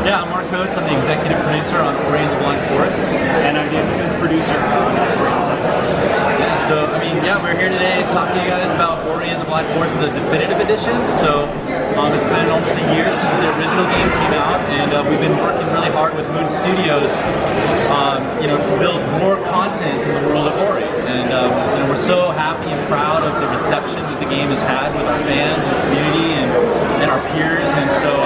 Yeah, I'm Mark Coates. I'm the executive producer on Ori and the Blind Forest. And I'm the intimate producer on Ori and the Blind Forest. So, we're here today to talk to you guys about Ori and the Blind Forest, the definitive edition. So, it's been almost a year since the original game came out, and we've been working really hard with Moon Studios, to build more content in the world of Ori. And we're so happy and proud of the reception that the game has had with our fans and community and our peers. And so,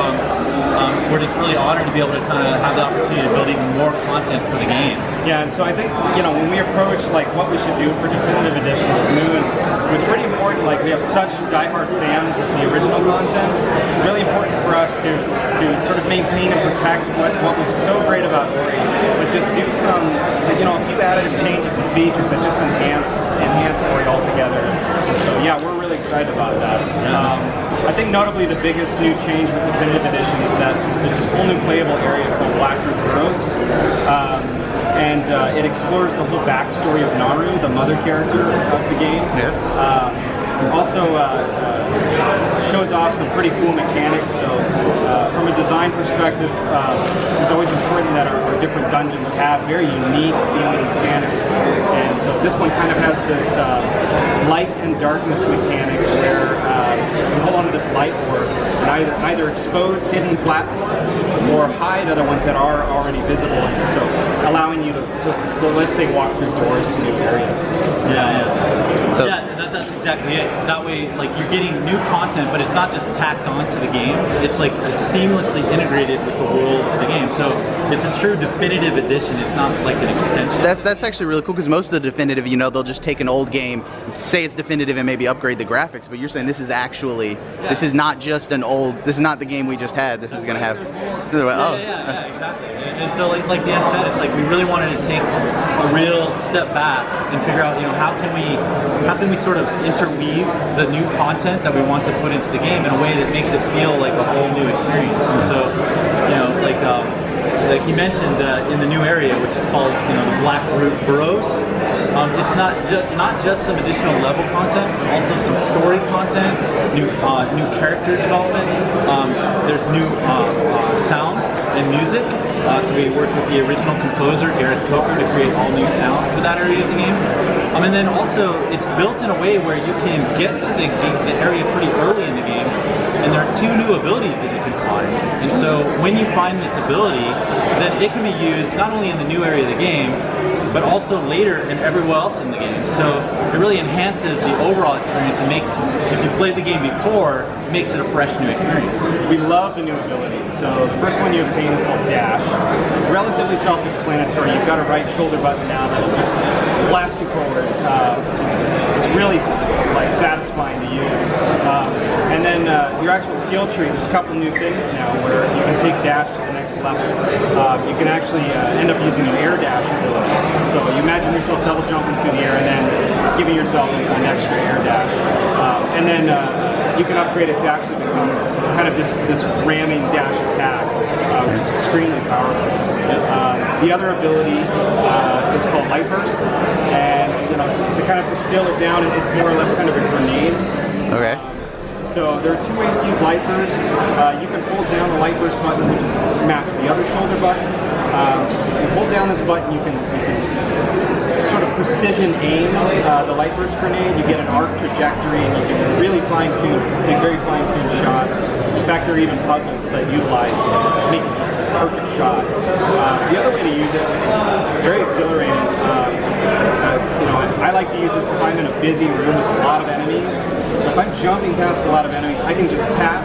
we're just really honored to be able to kind of have the opportunity to build even more content for the game. Yeah, and so I think, when we approach like what we should do for definitive edition of Moon, it was pretty important. Like, we have such diehard fans of the original content. It's really important for us to sort of maintain and protect what was so great about Ori, but just do some, a few additive changes and features that just enhance Ori altogether. And so, yeah, we're really excited about that. I think notably the biggest new change with definitive edition is that there's this whole new playable area called Blackroot Burrows. And it explores the whole backstory of Naru, the mother character of the game. Also shows off some pretty cool mechanics. So from a design perspective, it's always important that our different dungeons have very unique feeling mechanics. And so this one kind of has this light and darkness mechanic where you hold onto this light orb and either expose hidden platforms or hide other ones that are already visible. And so allowing you to let's say, walk through doors to new areas. That's exactly it. That way, like, you're getting new content, but it's not just tacked onto the game. It's like it's seamlessly integrated with the world of the game. So it's a true definitive edition. It's not like an extension. That's actually really cool, because most of the definitive, they'll just take an old game, say it's definitive, and maybe upgrade the graphics. But you're saying this is actually, this is not just an old, this is not the game we just had. This is going to have. Yeah, exactly. And so, like Dan said, it's like we really wanted to take a real step back and figure out, how can we sort of interweave the new content that we want to put into the game in a way that makes it feel like a whole new experience. And so, like you mentioned, in the new area, which is called, the Blackroot Burrows, it's not just some additional level content, but also some story content, new character development. There's new sound and music. So we worked with the original composer, Gareth Coker, to create all new sound for that area of the game. And then also, it's built in a way where you can get to the area pretty early in the game, and there are 2 new abilities that you can find. And so when you find this ability, then it can be used not only in the new area of the game, but also later and everywhere else in the game. So it really enhances the overall experience and makes, if you played the game before, it makes it a fresh new experience. We love the new abilities. So the first one you obtain is called Dash. Relatively self-explanatory. You've got a right shoulder button now that'll just blast you forward. It's really satisfying to use. And then your actual skill tree, there's a couple new things now where you can take Dash to the next level. You can actually end up using an air dash ability. So you imagine yourself double jumping through the air and then giving yourself an extra air dash. And then you can upgrade it to actually become kind of this ramming dash attack, which is extremely powerful. The other ability is called Light Burst, and to kind of distill it down, it's more or less kind of a grenade. Okay. So there are 2 ways to use Light Burst. You can hold down the Light Burst button, which is mapped to the other shoulder button. If you hold down this button, you can sort of precision aim the Light Burst grenade. You get an arc trajectory, and you can really take very fine-tuned shots. In fact, there are even puzzles that utilize making just this perfect shot. The other way to use it, which is very exhilarating, I like to use this if I'm in a busy room with a lot of enemies. So if I'm jumping past a lot of enemies, I can just tap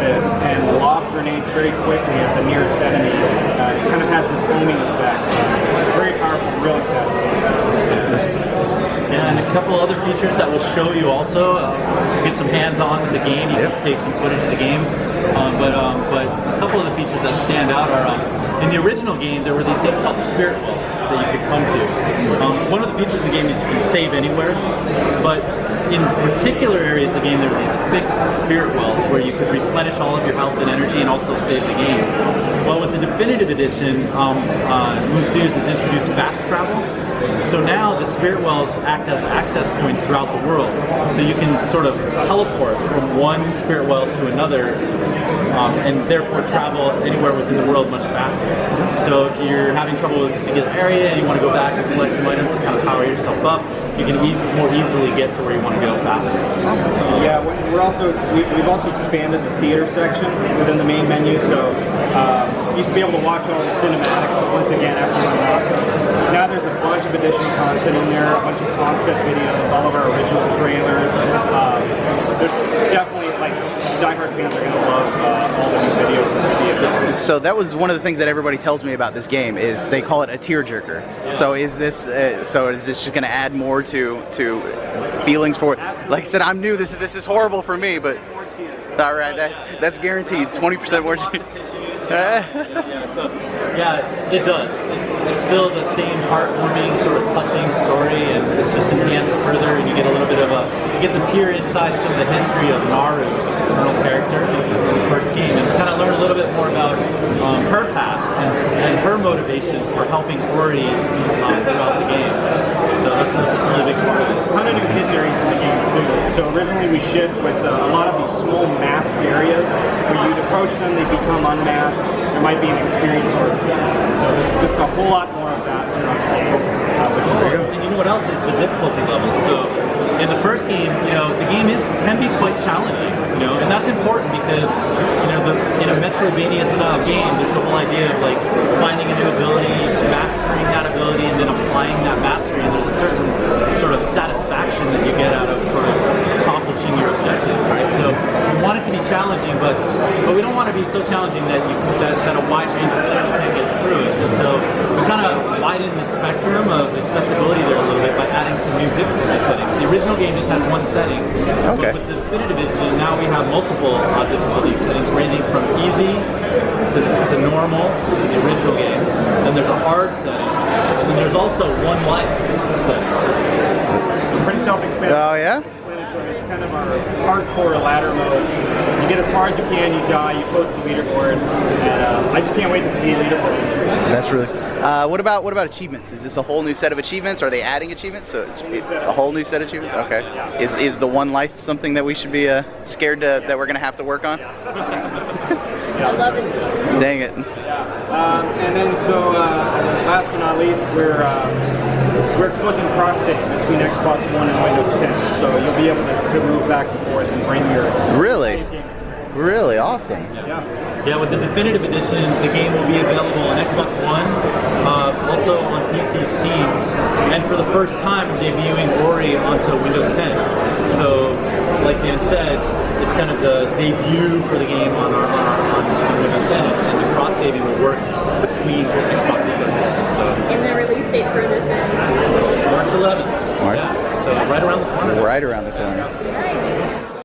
this and lob grenades very quickly at the nearest enemy. It kind of has this homing effect. It's very powerful, really satisfying. And a couple other features that we'll show you also. Get some hands-on with the game. You can take some footage of the game. But a couple of the features that stand out are, in the original game, there were these things called spirit wells that you could come to. One of the features of the game is you can save anywhere, but in particular areas of the game, there were these fixed spirit wells where you could replenish all of your health and energy and also save the game. Well, with the definitive edition, Moon Studios has introduced fast travel, So now the spirit wells act as access points throughout the world. So you can sort of teleport from one spirit well to another, and therefore travel anywhere within the world much faster. So if you're having trouble with a particular area and you want to go back and collect some items to kind of power yourself up, you can more easily get to where you want to go faster. Awesome. Yeah, we've also expanded the theater section within the main menu. So you used to be able to watch all the cinematics once again after you unlock. Now there's a bunch of additional content in there, a bunch of concept videos, all of our original trailers. There's definitely, like, diehard fans are going to love all the new videos in the theater. So that was one of the things that everybody tells me about this game is they call it a tearjerker. Yeah. So is this just going to add more to feelings for? Like I said, I'm new. This is horrible for me, but all right, that's guaranteed. 20% more. Yeah, it does. It's still the same heartwarming, sort of touching story, and it's just enhanced further, and you get a little bit of you get to peer inside some of the history of Naru, the eternal character in the first game, and kind of learn a little bit more about her past and her motivations for helping Ori throughout the game. So that's a really big part of it. A ton of new hidden areas in the game too. So originally we shipped with a lot of these small masked areas where you'd approach them, they become unmasked. There might be an experience or so there's just a whole lot more of that throughout the game, which is great. And you know what else is the difficulty levels. So in the first game, the game can be quite challenging, and that's important because in a Metroidvania style game, there's the whole idea of like finding a new ability, mastering that ability, and then applying that mastery. And there's a certain sort of satisfaction that you get out of sort of accomplishing your objectives, right? So we want it to be challenging, but we don't want to be so challenging that that a wide range of players can't get through it. And so we kind of widened the spectrum of accessibility there a little bit by adding some new difficulty settings. The original game just had one setting, okay. But with the definitive edition, now we have multiple difficulty settings ranging from easy to normal, which is the original game. Then there's a hard setting, and then there's also one life setting. So pretty self-explanatory. Oh yeah? It's kind of our hardcore ladder mode. You get as far as you can, you die, you post the leaderboard, and I just can't wait to see leaderboard entries. That's really. What about achievements? Is this a whole new set of achievements? Are they adding achievements? So it's a whole new set of achievements. Okay. Yeah. Is the one life something that we should be scared that we're gonna have to work on? I love it. Dang it. And then so last but not least, we're exposing cross-save between Xbox One and Windows 10, so you'll be able to move back and forth and bring your Really? game experience. Really awesome. Yeah, with the definitive edition, the game will be available on Xbox One, also on PC Steam, and for the first time we're debuting Ori onto Windows 10. So, like Dan said, it's kind of the debut for the game on Windows 10, and the cross-saving will work between Xbox ecosystems. So, And the release date for this is March 11th. March. Yeah, so right around the corner. Right around the corner. Nice.